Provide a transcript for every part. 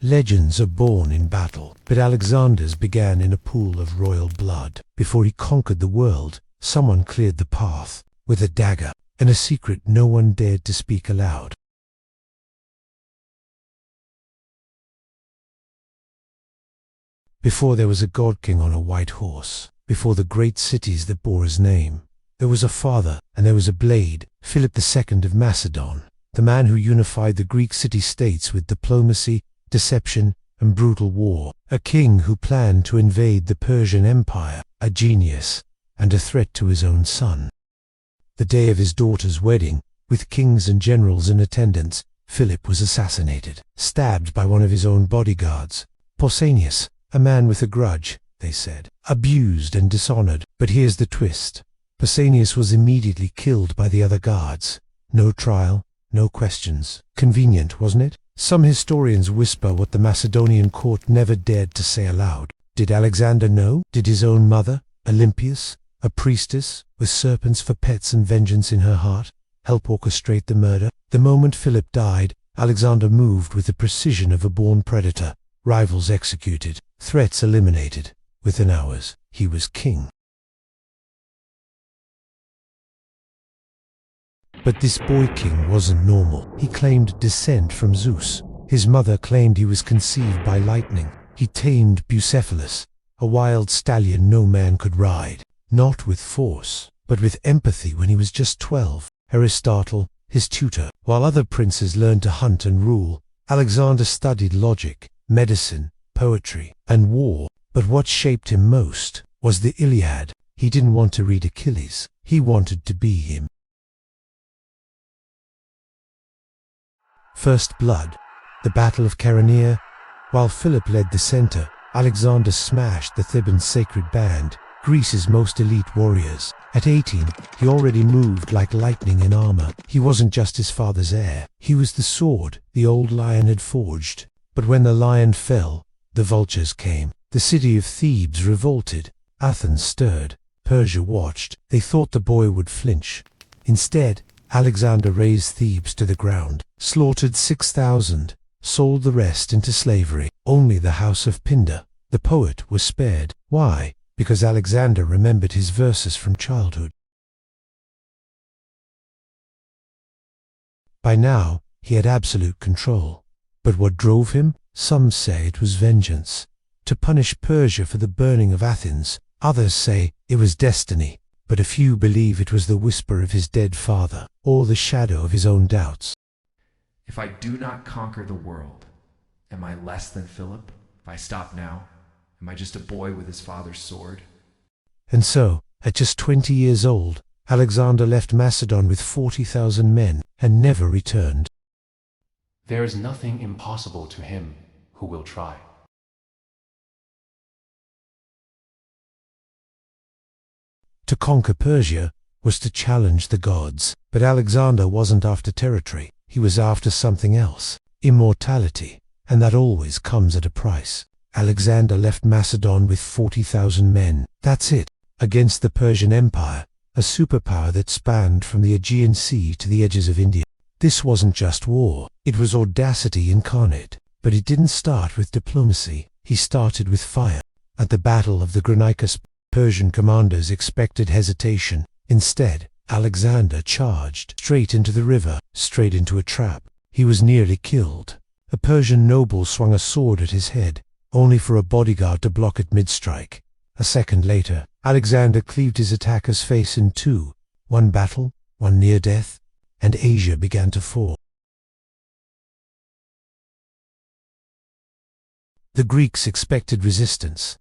Legends are born in battle, but Alexander's began in a pool of royal blood. Before he conquered the world, someone cleared the path with a dagger and a secret no one dared to speak aloud. Before there was a god-king on a white horse, before the great cities that bore his name, there was a father and there was a blade, Philip II of Macedon, the man who unified the Greek city-states with diplomacy, deception, and brutal war, a king who planned to invade the Persian Empire, a genius, and a threat to his own son. The day of his daughter's wedding, with kings and generals in attendance, Philip was assassinated, stabbed by one of his own bodyguards. Pausanias, a man with a grudge, they said, abused and dishonored. But here's the twist. Pausanias was immediately killed by the other guards. No trial, no questions. Convenient, wasn't it? Some historians whisper what the Macedonian court never dared to say aloud. Did Alexander know? Did his own mother, Olympias, a priestess with serpents for pets and vengeance in her heart, help orchestrate the murder? The moment Philip died, Alexander moved with the precision of a born predator. Rivals executed, threats eliminated. Within hours, he was king. But this boy king wasn't normal. He claimed descent from Zeus. His mother claimed he was conceived by lightning. He tamed Bucephalus, a wild stallion no man could ride, not with force, but with empathy when he was just 12. Aristotle, his tutor, while other princes learned to hunt and rule, Alexander studied logic, medicine, poetry, and war. But what shaped him most was the Iliad. He didn't want to read Achilles. He wanted to be him. First blood, the Battle of Chaeronea. While Philip led the center, Alexander smashed the Theban sacred band, Greece's most elite warriors. At 18, he already moved like lightning in armor. He wasn't just his father's heir. He was the sword the old lion had forged. But when the lion fell, the vultures came. The city of Thebes revolted. Athens stirred. Persia watched. They thought the boy would flinch. Instead, Alexander razed Thebes to the ground, slaughtered 6,000, sold the rest into slavery. Only the house of Pindar, the poet, was spared. Why? Because Alexander remembered his verses from childhood. By now, he had absolute control. But what drove him? Some say it was vengeance. To punish Persia for the burning of Athens. Others say it was destiny. But a few believe it was the whisper of his dead father, or the shadow of his own doubts. If I do not conquer the world, am I less than Philip? If I stop now, am I just a boy with his father's sword? And so, at just 20 years old, Alexander left Macedon with 40,000 men and never returned. There is nothing impossible to him who will try. To conquer Persia was to challenge the gods. But Alexander wasn't after territory. He was after something else, immortality, and that always comes at a price. Alexander left Macedon with 40,000 men. That's it, against the Persian Empire, a superpower that spanned from the Aegean Sea to the edges of India. This wasn't just war, it was audacity incarnate. But it didn't start with diplomacy, he started with fire. At the Battle of the Granicus, Persian commanders expected hesitation. Instead, Alexander charged straight into the river, straight into a trap. He was nearly killed. A Persian noble swung a sword at his head, only for a bodyguard to block it mid-strike. A second later, Alexander cleaved his attacker's face in two. One battle, one near death, and Asia began to fall. The Greeks expected resistance.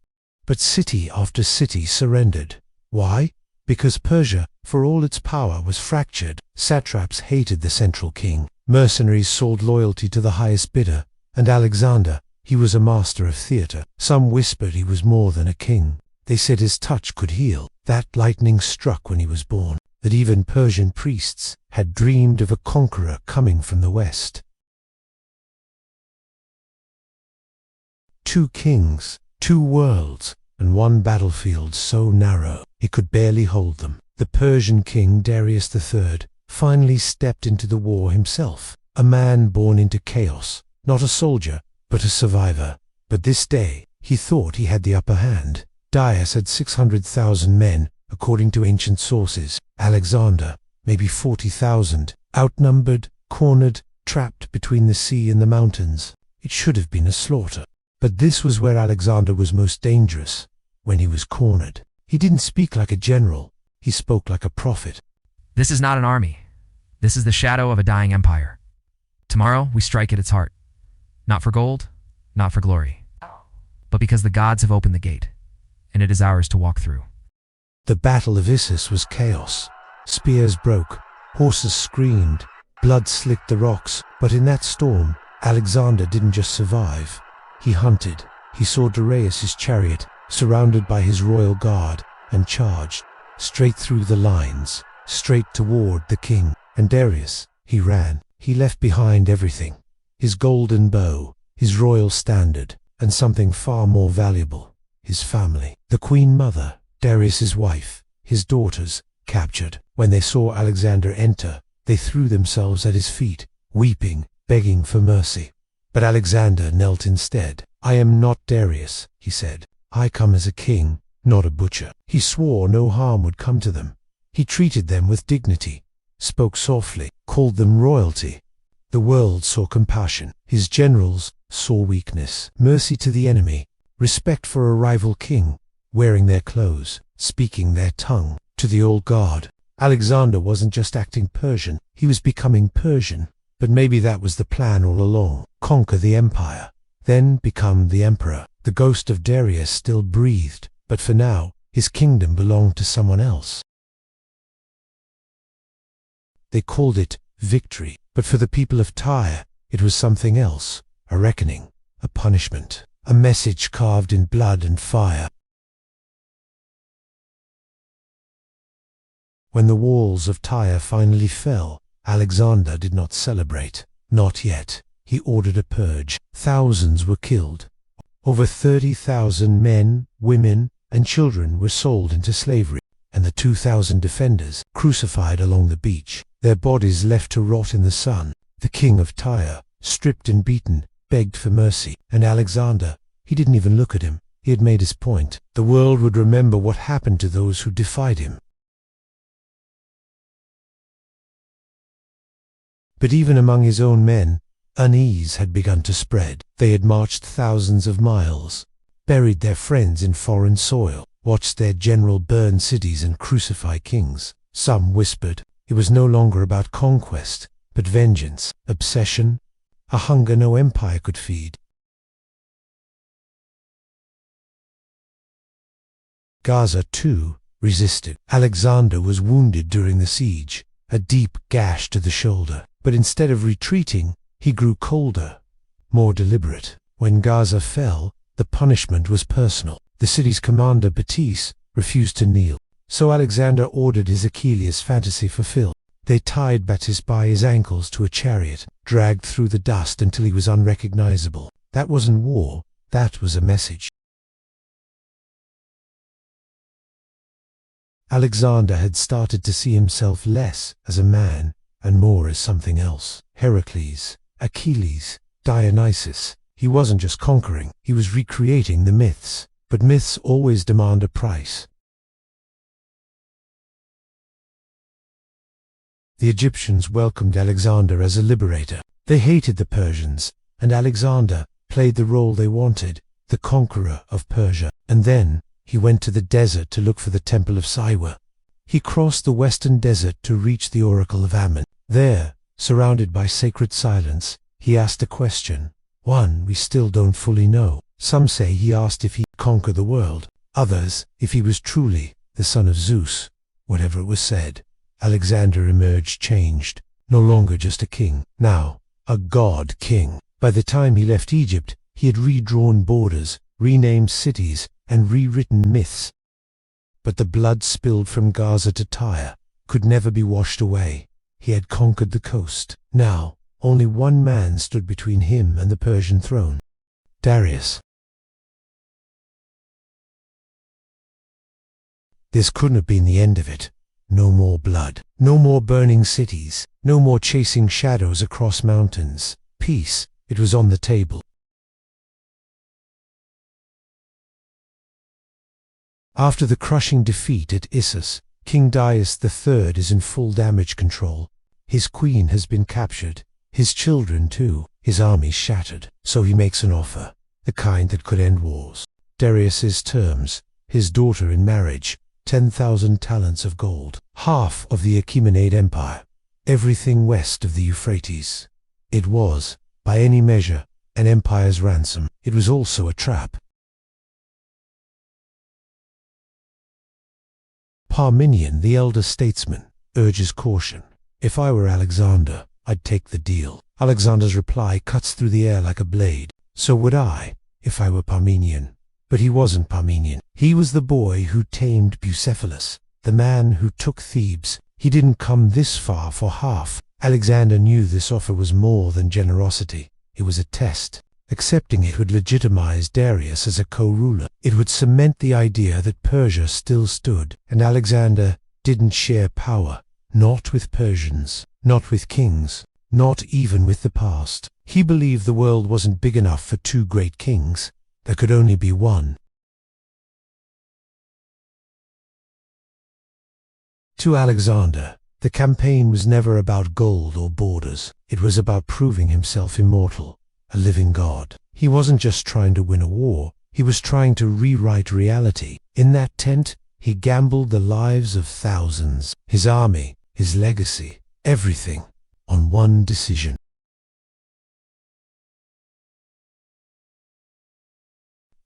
But city after city surrendered. Why? Because Persia, for all its power, was fractured. Satraps hated the central king. Mercenaries sold loyalty to the highest bidder. And Alexander, he was a master of theater. Some whispered he was more than a king. They said his touch could heal. That lightning struck when he was born. That even Persian priests had dreamed of a conqueror coming from the west. 2 kings. 2 worlds, and one battlefield so narrow it could barely hold them. The Persian king Darius III finally stepped into the war himself, a man born into chaos, not a soldier, but a survivor. But this day, he thought he had the upper hand. Darius had 600,000 men, according to ancient sources. Alexander, maybe 40,000, outnumbered, cornered, trapped between the sea and the mountains. It should have been a slaughter. But this was where Alexander was most dangerous, when he was cornered. He didn't speak like a general, he spoke like a prophet. This is not an army. This is the shadow of a dying empire. Tomorrow we strike at its heart. Not for gold, not for glory, but because the gods have opened the gate, and it is ours to walk through. The Battle of Issus was chaos. Spears broke, horses screamed, blood slicked the rocks. But in that storm, Alexander didn't just survive. He hunted. He saw Darius's chariot, surrounded by his royal guard, and charged, straight through the lines, straight toward the king. And Darius, he ran. He left behind everything. His golden bow, his royal standard, and something far more valuable, his family. The queen mother, Darius's wife, his daughters, captured. When they saw Alexander enter, they threw themselves at his feet, weeping, begging for mercy. But Alexander knelt instead. "I am not Darius," he said. "I come as a king, not a butcher." He swore no harm would come to them. He treated them with dignity, spoke softly, called them royalty. The world saw compassion. His generals saw weakness. Mercy to the enemy, respect for a rival king, wearing their clothes, speaking their tongue. To the old guard, Alexander wasn't just acting Persian, he was becoming Persian. But maybe that was the plan all along. Conquer the empire, then become the emperor. The ghost of Darius still breathed, but for now, his kingdom belonged to someone else. They called it victory, but for the people of Tyre, it was something else, a reckoning, a punishment, a message carved in blood and fire. When the walls of Tyre finally fell, Alexander did not celebrate. Not yet. He ordered a purge. Thousands were killed. Over 30,000 men, women, and children were sold into slavery, and the 2,000 defenders crucified along the beach, their bodies left to rot in the sun. The king of Tyre, stripped and beaten, begged for mercy, and Alexander, he didn't even look at him. He had made his point. The world would remember what happened to those who defied him. But even among his own men, unease had begun to spread. They had marched thousands of miles, buried their friends in foreign soil, watched their general burn cities and crucify kings. Some whispered it was no longer about conquest, but vengeance, obsession, a hunger no empire could feed. Gaza, too, resisted. Alexander was wounded during the siege, a deep gash to the shoulder. But instead of retreating, he grew colder, more deliberate. When Gaza fell, the punishment was personal. The city's commander, Batiste, refused to kneel. So Alexander ordered his Achilles fantasy fulfilled. They tied Batiste by his ankles to a chariot, dragged through the dust until he was unrecognizable. That wasn't war, that was a message. Alexander had started to see himself less as a man and more as something else. Heracles, Achilles, Dionysus. He wasn't just conquering, he was recreating the myths. But myths always demand a price. The Egyptians welcomed Alexander as a liberator. They hated the Persians, and Alexander played the role they wanted, the conqueror of Persia. And then he went to the desert to look for the temple of Siwa. He crossed the western desert to reach the oracle of Ammon. There, surrounded by sacred silence, he asked a question, one we still don't fully know. Some say he asked if he'd conquer the world, others if he was truly the son of Zeus. Whatever it was said, Alexander emerged changed, no longer just a king, now a god king. By the time he left Egypt, he had redrawn borders, renamed cities, and rewritten myths. But the blood spilled from Gaza to Tyre could never be washed away. He had conquered the coast. Now, only one man stood between him and the Persian throne. Darius. This couldn't have been the end of it. No more blood. No more burning cities. No more chasing shadows across mountains. Peace, it was on the table. After the crushing defeat at Issus, King Darius III is in full damage control. His queen has been captured, his children too, his army shattered. So he makes an offer, the kind that could end wars. Darius's terms: his daughter in marriage, 10,000 talents of gold, half of the Achaemenid Empire, everything west of the Euphrates. It was, by any measure, an empire's ransom. It was also a trap. Parmenion, the elder statesman, urges caution. If I were Alexander, I'd take the deal. Alexander's reply cuts through the air like a blade. So would I, if I were Parmenion. But he wasn't Parmenion. He was the boy who tamed Bucephalus, the man who took Thebes. He didn't come this far for half. Alexander knew this offer was more than generosity. It was a test. Accepting it would legitimize Darius as a co-ruler. It would cement the idea that Persia still stood, and Alexander didn't share power. Not with Persians, not with kings, not even with the past. He believed the world wasn't big enough for two great kings. There could only be one. To Alexander, the campaign was never about gold or borders. It was about proving himself immortal, a living god. He wasn't just trying to win a war, he was trying to rewrite reality. In that tent, he gambled the lives of thousands, his army, his legacy, everything, on one decision.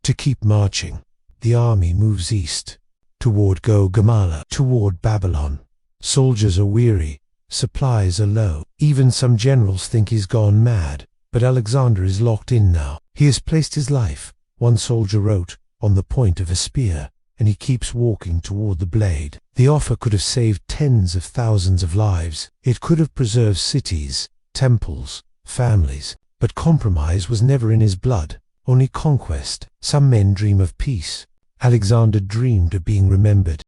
To keep marching, the army moves east, toward Gamala, toward Babylon. Soldiers are weary, supplies are low. Even some generals think he's gone mad. But Alexander is locked in now. He has placed his life, one soldier wrote, on the point of a spear, and he keeps walking toward the blade. The offer could have saved tens of thousands of lives. It could have preserved cities, temples, families. But compromise was never in his blood, only conquest. Some men dream of peace. Alexander dreamed of being remembered.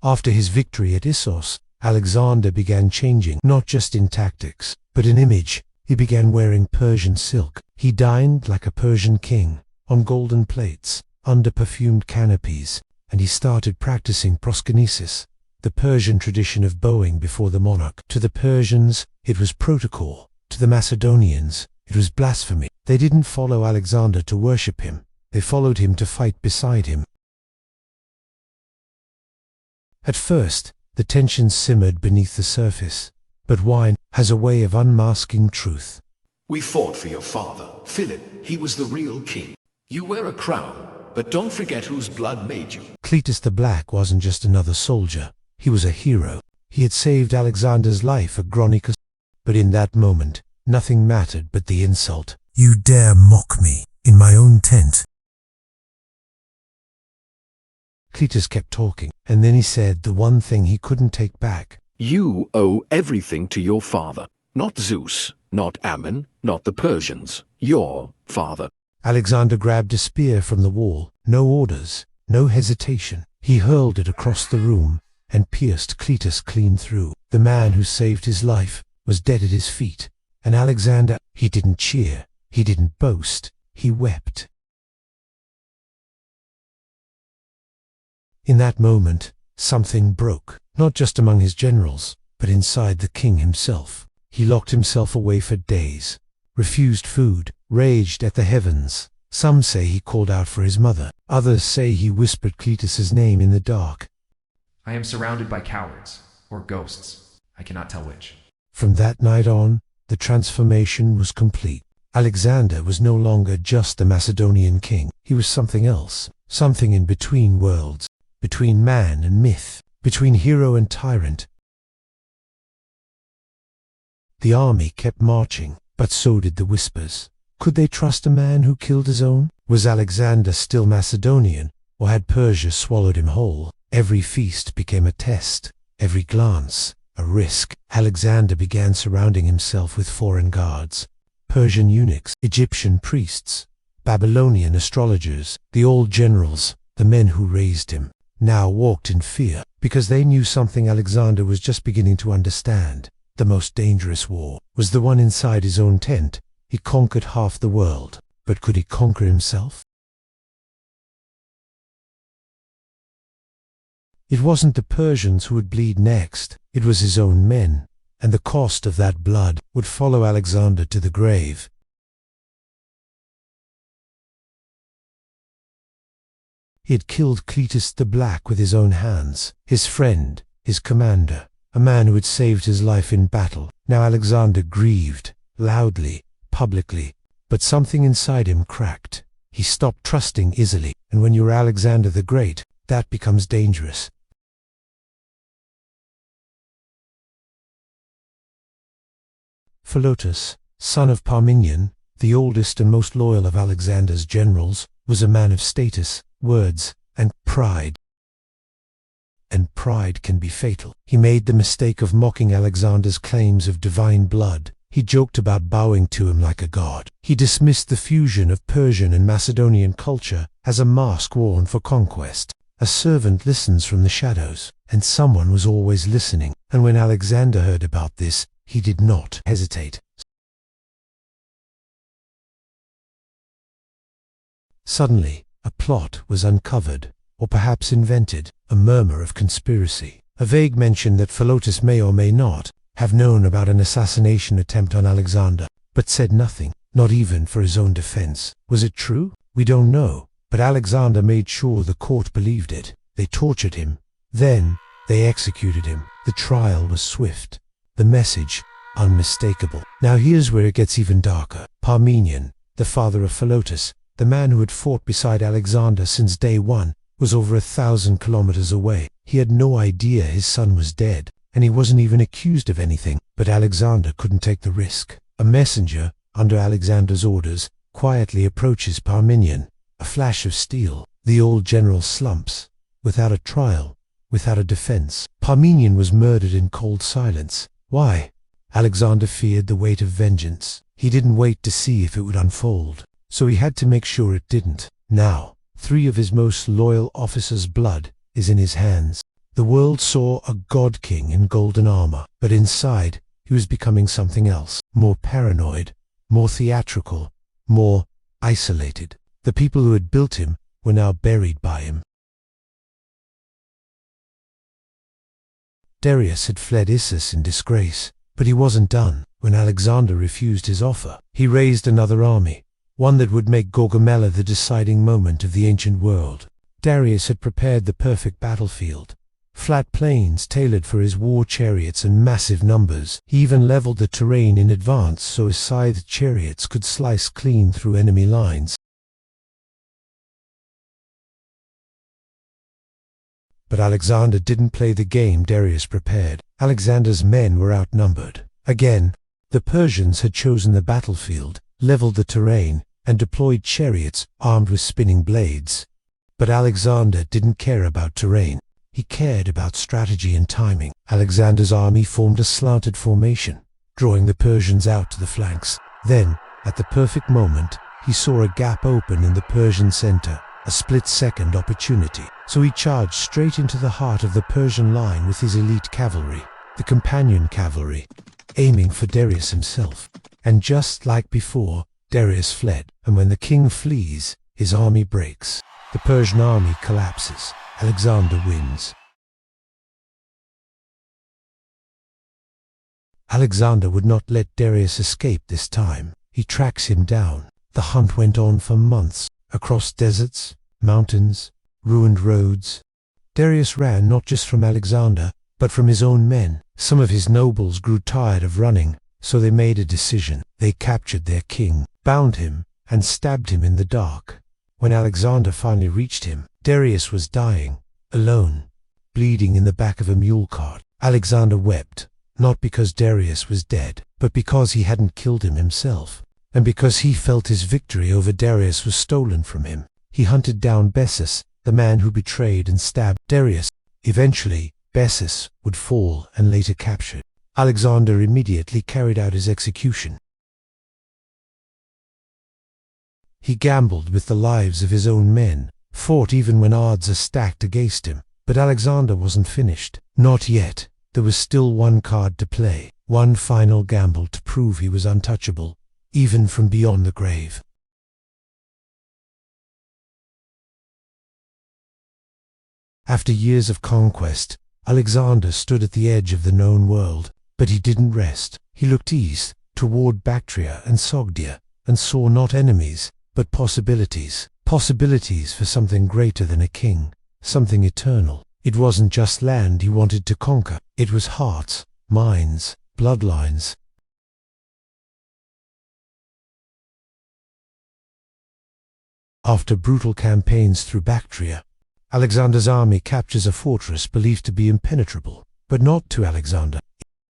After his victory at Issus, Alexander began changing, not just in tactics, but in image. He began wearing Persian silk. He dined like a Persian king, on golden plates, under perfumed canopies, and he started practicing proskynesis, the Persian tradition of bowing before the monarch. To the Persians, it was protocol. To the Macedonians, it was blasphemy. They didn't follow Alexander to worship him. They followed him to fight beside him. At first, the tension simmered beneath the surface, but wine has a way of unmasking truth. We fought for your father, Philip. He was the real king. You wear a crown, but don't forget whose blood made you. Cletus the Black wasn't just another soldier. He was a hero. He had saved Alexander's life at Gronicus. But in that moment, nothing mattered but the insult. You dare mock me, in my own tent? Cletus kept talking, and then he said the one thing he couldn't take back. You owe everything to your father. Not Zeus, not Ammon, not the Persians. Your father. Alexander grabbed a spear from the wall. No orders, no hesitation. He hurled it across the room and pierced Cletus clean through. The man who saved his life was dead at his feet, and Alexander, he didn't cheer, he didn't boast, he wept. In that moment, something broke, not just among his generals, but inside the king himself. He locked himself away for days, refused food, raged at the heavens. Some say he called out for his mother. Others say he whispered Cletus's name in the dark. I am surrounded by cowards, or ghosts. I cannot tell which. From that night on, the transformation was complete. Alexander was no longer just a Macedonian king. He was something else, something in between worlds, between man and myth, between hero and tyrant. The army kept marching, but so did the whispers. Could they trust a man who killed his own? Was Alexander still Macedonian, or had Persia swallowed him whole? Every feast became a test, every glance a risk. Alexander began surrounding himself with foreign guards, Persian eunuchs, Egyptian priests, Babylonian astrologers. The old generals, the men who raised him, now walked in fear, because they knew something Alexander was just beginning to understand. The most dangerous war was the one inside his own tent. He conquered half the world, But could he conquer himself? It wasn't the Persians who would bleed next, it was his own men, and the cost of that blood would follow Alexander to the grave. He had killed Cletus the Black with his own hands, his friend, his commander, a man who had saved his life in battle. Now Alexander grieved, loudly, publicly, but something inside him cracked. He stopped trusting easily, and when you're Alexander the Great, that becomes dangerous. Philotas, son of Parmenion, the oldest and most loyal of Alexander's generals, was a man of status, words, and pride. And pride can be fatal. He made the mistake of mocking Alexander's claims of divine blood. He joked about bowing to him like a god. He dismissed the fusion of Persian and Macedonian culture as a mask worn for conquest. A servant listens from the shadows, and someone was always listening. And when Alexander heard about this, he did not hesitate. Suddenly, a plot was uncovered, or perhaps invented, a murmur of conspiracy. A vague mention that Philotas may or may not have known about an assassination attempt on Alexander, but said nothing, not even for his own defense. Was it true? We don't know, but Alexander made sure the court believed it. They tortured him. Then, they executed him. The trial was swift. The message, unmistakable. Now here's where it gets even darker. Parmenion, the father of Philotas, the man who had fought beside Alexander since day one, was over 1,000 kilometers away. He had no idea his son was dead, and he wasn't even accused of anything. But Alexander couldn't take the risk. A messenger, under Alexander's orders, quietly approaches Parmenion. A flash of steel. The old general slumps, without a trial, without a defense. Parmenion was murdered in cold silence. Why? Alexander feared the weight of vengeance. He didn't wait to see if it would unfold, so he had to make sure it didn't. Now, 3 of his most loyal officers' blood is in his hands. The world saw a god king in golden armor, but inside he was becoming something else, more paranoid, more theatrical, more isolated. The people who had built him were now buried by him. Darius had fled Issus in disgrace, but he wasn't done. When Alexander refused his offer, he raised another army, one that would make Gaugamela the deciding moment of the ancient world. Darius had prepared the perfect battlefield. Flat plains tailored for his war chariots and massive numbers. He even leveled the terrain in advance so his scythed chariots could slice clean through enemy lines. But Alexander didn't play the game Darius prepared. Alexander's men were outnumbered. Again, the Persians had chosen the battlefield, leveled the terrain, and deployed chariots armed with spinning blades. But Alexander didn't care about terrain. He cared about strategy and timing. Alexander's army formed a slanted formation, drawing the Persians out to the flanks. Then, at the perfect moment, he saw a gap open in the Persian center, a split-second opportunity. So he charged straight into the heart of the Persian line with his elite cavalry, the companion cavalry, aiming for Darius himself. And just like before, Darius fled. And when the king flees, his army breaks. The Persian army collapses. Alexander wins. Alexander would not let Darius escape this time. He tracks him down. The hunt went on for months, across deserts, mountains, ruined roads. Darius ran not just from Alexander, but from his own men. Some of his nobles grew tired of running, so they made a decision. They captured their king, bound him, and stabbed him in the dark. When Alexander finally reached him, Darius was dying, alone, bleeding in the back of a mule cart. Alexander wept, not because Darius was dead, but because he hadn't killed him himself, and because he felt his victory over Darius was stolen from him. He hunted down Bessus, the man who betrayed and stabbed Darius. Eventually, Bessus would fall and later captured. Alexander immediately carried out his execution. He gambled with the lives of his own men, fought even when odds are stacked against him. But Alexander wasn't finished. Not yet. There was still one card to play, one final gamble to prove he was untouchable, even from beyond the grave. After years of conquest, Alexander stood at the edge of the known world, but he didn't rest. He looked east, toward Bactria and Sogdia, and saw not enemies, but possibilities. Possibilities for something greater than a king, something eternal. It wasn't just land he wanted to conquer, it was hearts, minds, bloodlines. After brutal campaigns through Bactria, Alexander's army captures a fortress believed to be impenetrable, but not to Alexander.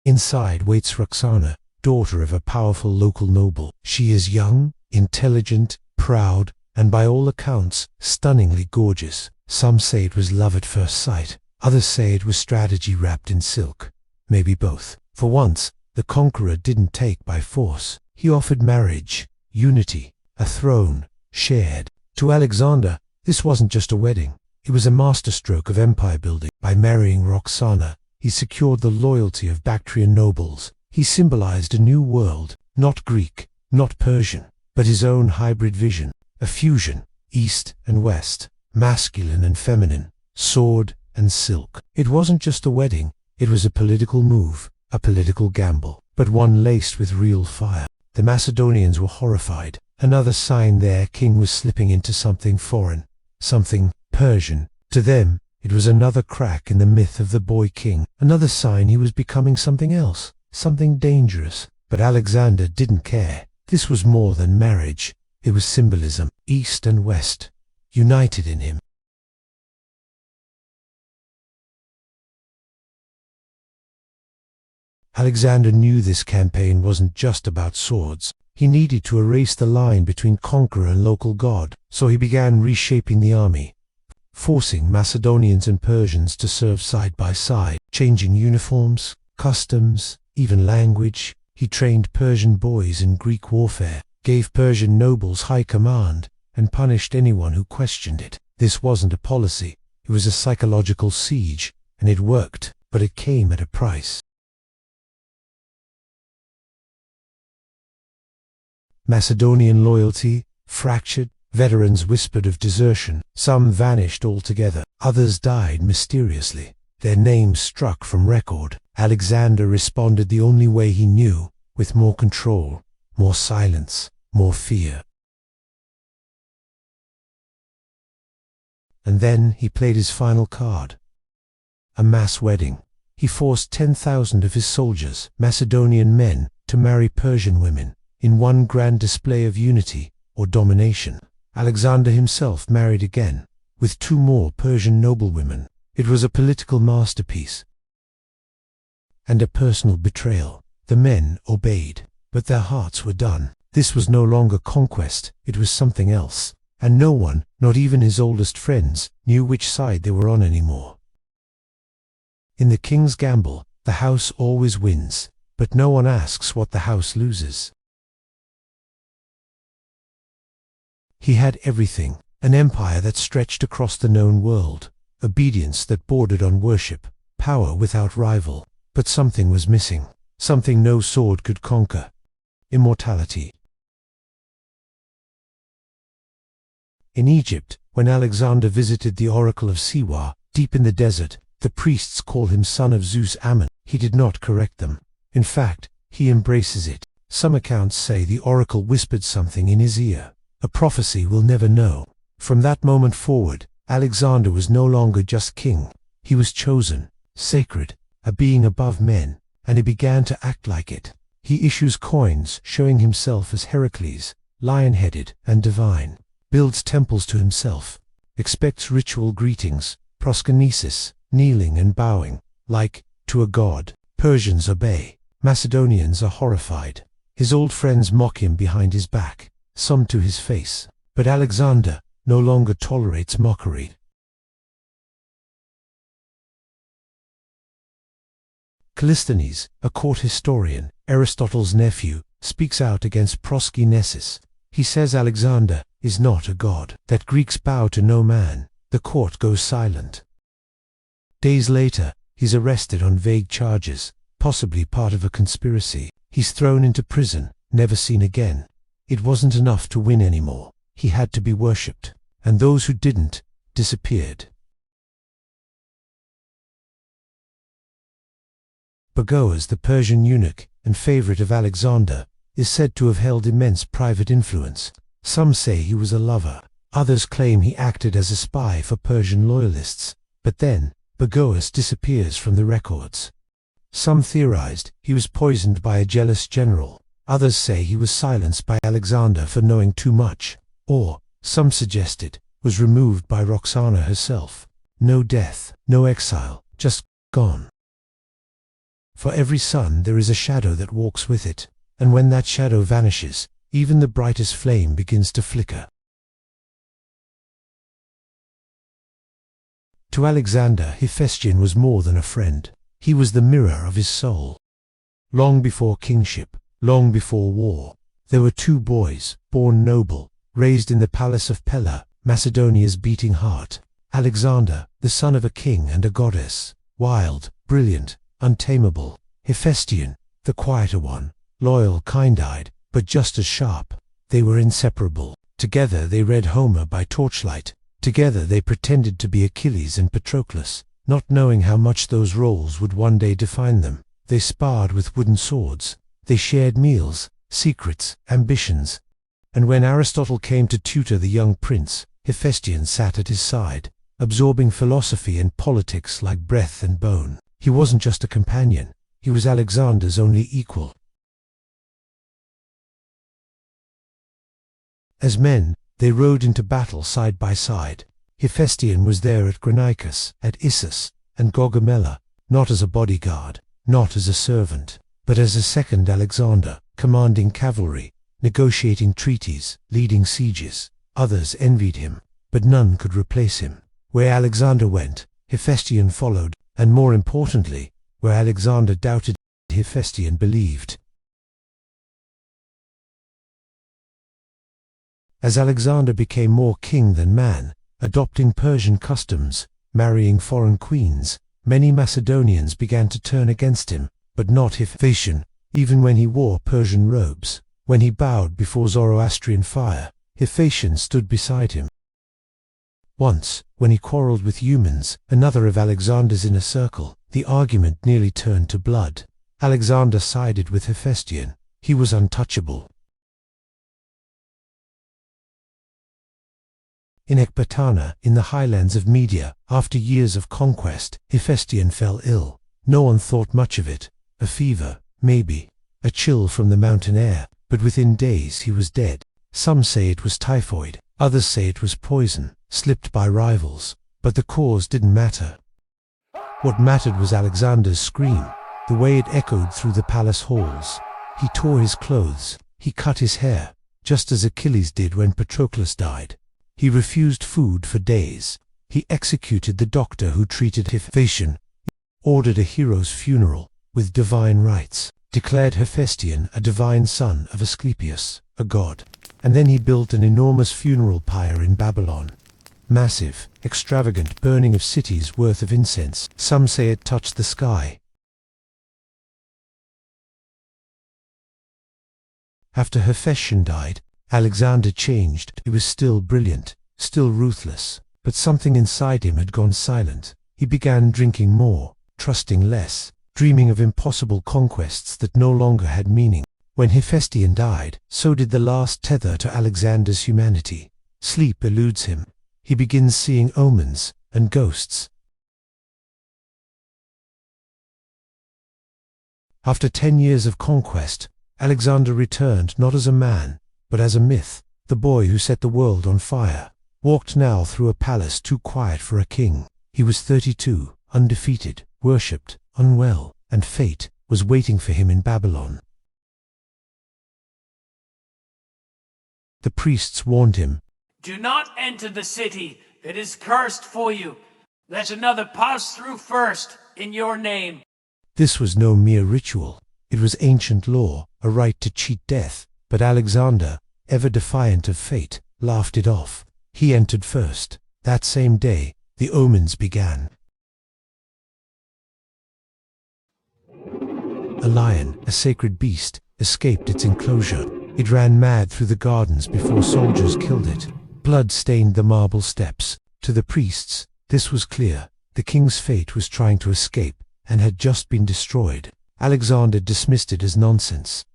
Inside waits Roxana, daughter of a powerful local noble. She is young, intelligent, proud, and by all accounts, stunningly gorgeous. Some say it was love at first sight, others say it was strategy wrapped in silk. Maybe both. For once, the Conqueror didn't take by force. He offered marriage, unity, a throne, shared. To Alexander, this wasn't just a wedding. It was a masterstroke of empire building. By marrying Roxana, he secured the loyalty of Bactrian nobles. He symbolized a new world, not Greek, not Persian, but his own hybrid vision, a fusion, east and west, masculine and feminine, sword and silk. It wasn't just a wedding, it was a political move, a political gamble, but one laced with real fire. The Macedonians were horrified. Another sign their king was slipping into something foreign, something Persian. To them, it was another crack in the myth of the boy king, another sign he was becoming something else, something dangerous. But Alexander didn't care. This was more than marriage. It was symbolism, east and west, united in him. Alexander knew this campaign wasn't just about swords. He needed to erase the line between conqueror and local god, so he began reshaping the army, forcing Macedonians and Persians to serve side by side, changing uniforms, customs, even language. He trained Persian boys in Greek warfare, gave Persian nobles high command, and punished anyone who questioned it. This wasn't a policy, it was a psychological siege, and it worked, but it came at a price. Macedonian loyalty fractured, veterans whispered of desertion, some vanished altogether, others died mysteriously, their names struck from record. Alexander responded the only way he knew, with more control, more silence, more fear. And then he played his final card. A mass wedding. He forced 10,000 of his soldiers, Macedonian men, to marry Persian women, in one grand display of unity or domination. Alexander himself married again, with 2 more Persian noblewomen. It was a political masterpiece and a personal betrayal. The men obeyed, but their hearts were done. This was no longer conquest, it was something else, and no one, not even his oldest friends, knew which side they were on anymore. In the king's gamble, the house always wins, but no one asks what the house loses. He had everything, an empire that stretched across the known world, obedience that bordered on worship, power without rival. But something was missing, something no sword could conquer: immortality. In Egypt, when Alexander visited the oracle of Siwa, deep in the desert, the priests call him son of Zeus Ammon. He did not correct them. In fact, he embraces it. Some accounts say the oracle whispered something in his ear, a prophecy we'll never know. From that moment forward, Alexander was no longer just king. He was chosen, sacred, a being above men, and he began to act like it. He issues coins showing himself as Heracles, lion-headed and divine, builds temples to himself, expects ritual greetings, proskynesis, kneeling and bowing, like to a god. Persians obey, Macedonians are horrified. His old friends mock him behind his back, some to his face. But Alexander no longer tolerates mockery. Callisthenes, a court historian, Aristotle's nephew, speaks out against proskynesis. He says Alexander is not a god, that Greeks bow to no man. The court goes silent. Days later, he's arrested on vague charges, possibly part of a conspiracy. He's thrown into prison, never seen again. It wasn't enough to win anymore. He had to be worshipped, and those who didn't disappeared. Bagoas, the Persian eunuch and favorite of Alexander, is said to have held immense private influence. Some say he was a lover. Others claim he acted as a spy for Persian loyalists. But then, Bagoas disappears from the records. Some theorized he was poisoned by a jealous general. Others say he was silenced by Alexander for knowing too much. Or, some suggested, was removed by Roxana herself. No death, no exile, just gone. For every sun there is a shadow that walks with it, and when that shadow vanishes, even the brightest flame begins to flicker. To Alexander, Hephaestion was more than a friend. He was the mirror of his soul. Long before kingship, long before war, there were two boys, born noble, raised in the palace of Pella, Macedonia's beating heart. Alexander, the son of a king and a goddess, wild, brilliant, untamable. Hephaestion, the quieter one, loyal, kind-eyed, but just as sharp. They were inseparable. Together they read Homer by torchlight. Together they pretended to be Achilles and Patroclus, not knowing how much those roles would one day define them. They sparred with wooden swords. They shared meals, secrets, ambitions. And when Aristotle came to tutor the young prince, Hephaestion sat at his side, absorbing philosophy and politics like breath and bone. He wasn't just a companion, he was Alexander's only equal. As men, they rode into battle side by side. Hephaestion was there at Granicus, at Issus, and Gaugamela, not as a bodyguard, not as a servant, but as a second Alexander, commanding cavalry, negotiating treaties, leading sieges. Others envied him, but none could replace him. Where Alexander went, Hephaestion followed, and more importantly, where Alexander doubted, Hephaestion believed. As Alexander became more king than man, adopting Persian customs, marrying foreign queens, many Macedonians began to turn against him, but not Hephaestion, even when he wore Persian robes. When he bowed before Zoroastrian fire, Hephaestion stood beside him. Once, when he quarreled with Eumens, another of Alexander's inner circle, the argument nearly turned to blood. Alexander sided with Hephaestion. He was untouchable. In Ecbatana, in the highlands of Media, after years of conquest, Hephaestion fell ill. No one thought much of it. A fever, maybe. A chill from the mountain air. But within days he was dead. Some say it was typhoid. Others say it was poison, slipped by rivals. But the cause didn't matter. What mattered was Alexander's scream, the way it echoed through the palace halls. He tore his clothes. He cut his hair, just as Achilles did when Patroclus died. He refused food for days. He executed the doctor who treated Hephaestion, ordered a hero's funeral, with divine rites, declared Hephaestion a divine son of Asclepius, a god. And then he built an enormous funeral pyre in Babylon. Massive, extravagant burning of cities worth of incense. Some say it touched the sky. After Hephaestion died, Alexander changed. He was still brilliant, still ruthless, but something inside him had gone silent. He began drinking more, trusting less, dreaming of impossible conquests that no longer had meaning. When Hephaestion died, so did the last tether to Alexander's humanity. Sleep eludes him. He begins seeing omens and ghosts. After 10 years of conquest, Alexander returned not as a man, but as a myth. The boy who set the world on fire walked now through a palace too quiet for a king. He was 32, undefeated, worshipped, unwell, and fate was waiting for him in Babylon. The priests warned him, "Do not enter the city, it is cursed for you. Let another pass through first, in your name." This was no mere ritual. It was ancient law, a right to cheat death. But Alexander, ever defiant of fate, laughed it off. He entered first. That same day, the omens began. A lion, a sacred beast, escaped its enclosure. It ran mad through the gardens before soldiers killed it. Blood stained the marble steps. To the priests, this was clear. The king's fate was trying to escape, and had just been destroyed. Alexander dismissed it as nonsense.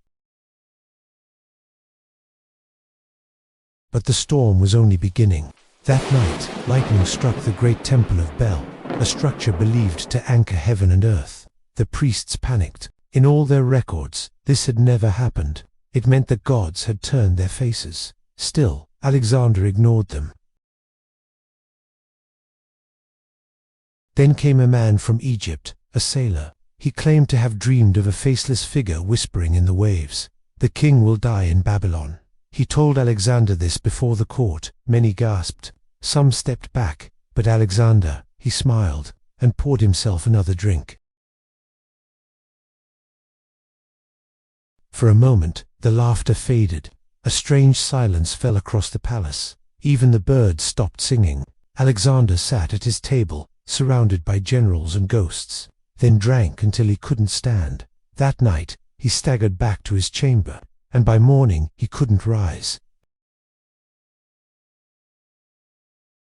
But the storm was only beginning. That night, lightning struck the great temple of Bel, a structure believed to anchor heaven and earth. The priests panicked. In all their records, this had never happened. It meant the gods had turned their faces. Still, Alexander ignored them. Then came a man from Egypt, a sailor. He claimed to have dreamed of a faceless figure whispering in the waves. "The king will die in Babylon." He told Alexander this before the court. Many gasped. Some stepped back, but Alexander, he smiled, and poured himself another drink. For a moment, the laughter faded. A strange silence fell across the palace. Even the birds stopped singing. Alexander sat at his table, surrounded by generals and ghosts, then drank until he couldn't stand. That night, he staggered back to his chamber, and by morning he couldn't rise.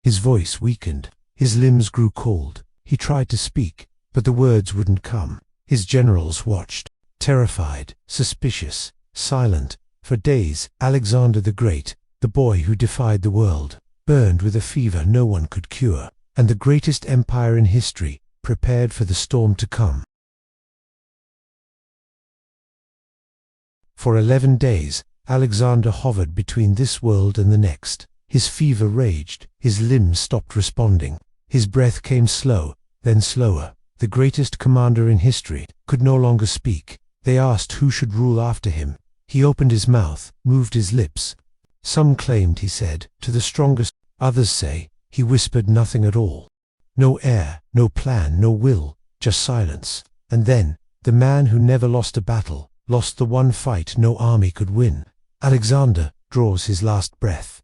His voice weakened. His limbs grew cold. He tried to speak, but the words wouldn't come. His generals watched, terrified, suspicious, silent. For days, Alexander the Great, the boy who defied the world, burned with a fever no one could cure, and the greatest empire in history prepared for the storm to come. For 11 days, Alexander hovered between this world and the next. His fever raged, his limbs stopped responding, his breath came slow, then slower. The greatest commander in history could no longer speak. They asked who should rule after him. He opened his mouth, moved his lips. Some claimed he said, "To the strongest." Others say, he whispered nothing at all. No air, no plan, no will, just silence. And then, the man who never lost a battle, lost the one fight no army could win. Alexander draws his last breath.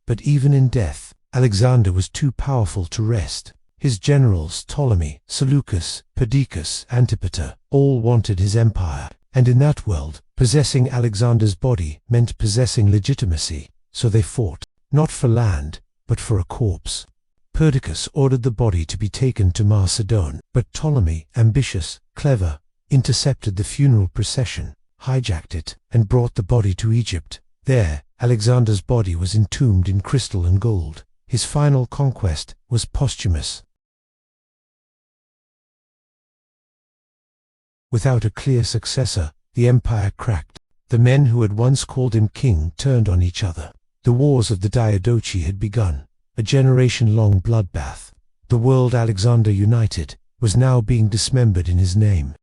But even in death, Alexander was too powerful to rest. His generals, Ptolemy, Seleucus, Perdiccas, Antipater, all wanted his empire, and in that world, possessing Alexander's body meant possessing legitimacy, so they fought, not for land, but for a corpse. Perdiccas ordered the body to be taken to Macedonia, but Ptolemy, ambitious, clever, intercepted the funeral procession, hijacked it, and brought the body to Egypt. There, Alexander's body was entombed in crystal and gold. His final conquest was posthumous. Without a clear successor, the empire cracked. The men who had once called him king turned on each other. The wars of the Diadochi had begun, a generation-long bloodbath. The world Alexander united was now being dismembered in his name.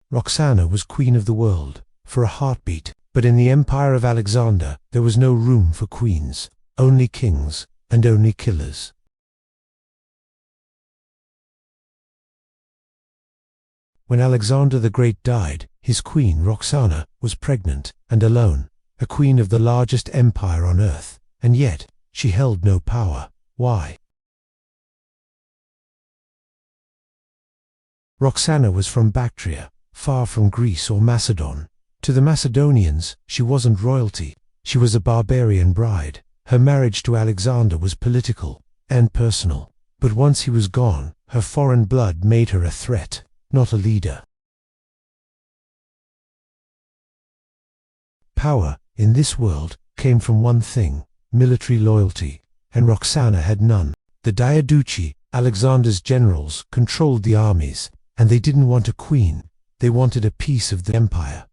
Roxana was queen of the world, for a heartbeat, but in the empire of Alexander there was no room for queens, only kings, and only killers. When Alexander the Great died, his queen, Roxana, was pregnant and alone, a queen of the largest empire on earth, and yet she held no power. Why? Roxana was from Bactria, far from Greece or Macedon. To the Macedonians, she wasn't royalty. She was a barbarian bride. Her marriage to Alexander was political and personal. But once he was gone, her foreign blood made her a threat, not a leader. Power, in this world, came from one thing: military loyalty, and Roxana had none. The Diadochi, Alexander's generals, controlled the armies, and they didn't want a queen. They wanted a piece of the empire.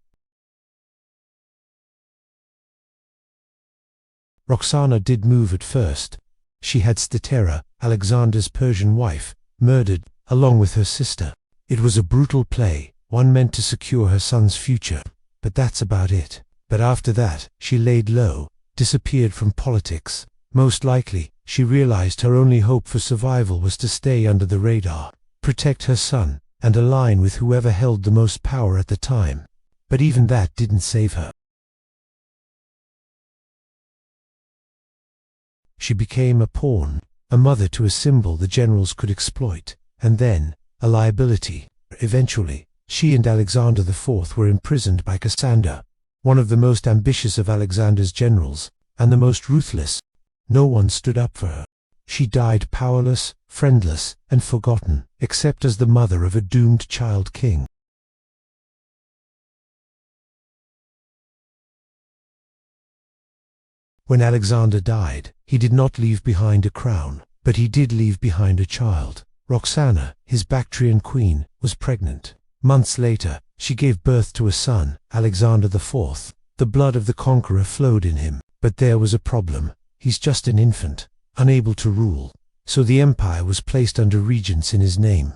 Roxana did move at first. She had Statera, Alexander's Persian wife, murdered, along with her sister. It was a brutal play, one meant to secure her son's future, but that's about it. But after that, she laid low, disappeared from politics. Most likely, she realized her only hope for survival was to stay under the radar, protect her son, and align with whoever held the most power at the time. But even that didn't save her. She became a pawn, a mother to a symbol the generals could exploit, and then, a liability. Eventually, she and Alexander IV were imprisoned by Cassander, one of the most ambitious of Alexander's generals, and the most ruthless. No one stood up for her. She died powerless, friendless, and forgotten, except as the mother of a doomed child king. When Alexander died, he did not leave behind a crown, but he did leave behind a child. Roxana, his Bactrian queen, was pregnant. Months later, she gave birth to a son, Alexander IV. The blood of the conqueror flowed in him, but there was a problem. He's just an infant, unable to rule. So the empire was placed under regents in his name.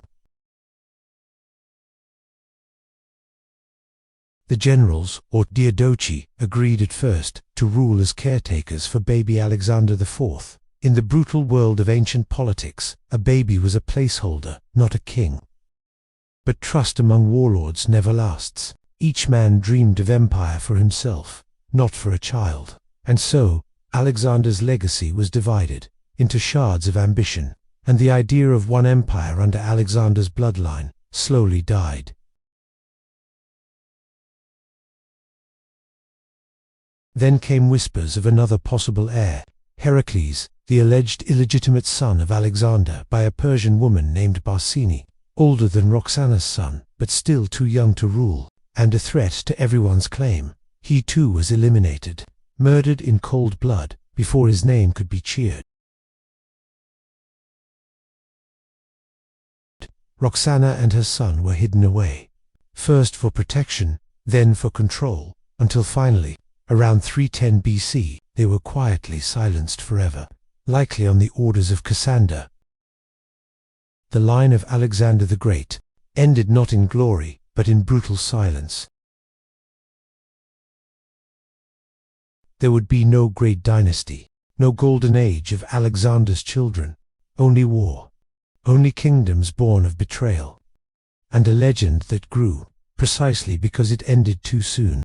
The generals, or Diadochi, agreed at first to rule as caretakers for baby Alexander IV. In the brutal world of ancient politics, a baby was a placeholder, not a king. But trust among warlords never lasts. Each man dreamed of empire for himself, not for a child. And so, Alexander's legacy was divided into shards of ambition, and the idea of one empire under Alexander's bloodline slowly died. Then came whispers of another possible heir, Heracles, the alleged illegitimate son of Alexander by a Persian woman named Barsine, older than Roxana's son, but still too young to rule, and a threat to everyone's claim. He too was eliminated, murdered in cold blood, before his name could be cheered. Roxana and her son were hidden away, first for protection, then for control, until finally, around 310 BC, they were quietly silenced forever, likely on the orders of Cassander. The line of Alexander the Great ended not in glory, but in brutal silence. There would be no great dynasty, no golden age of Alexander's children, only war, only kingdoms born of betrayal, and a legend that grew, precisely because it ended too soon.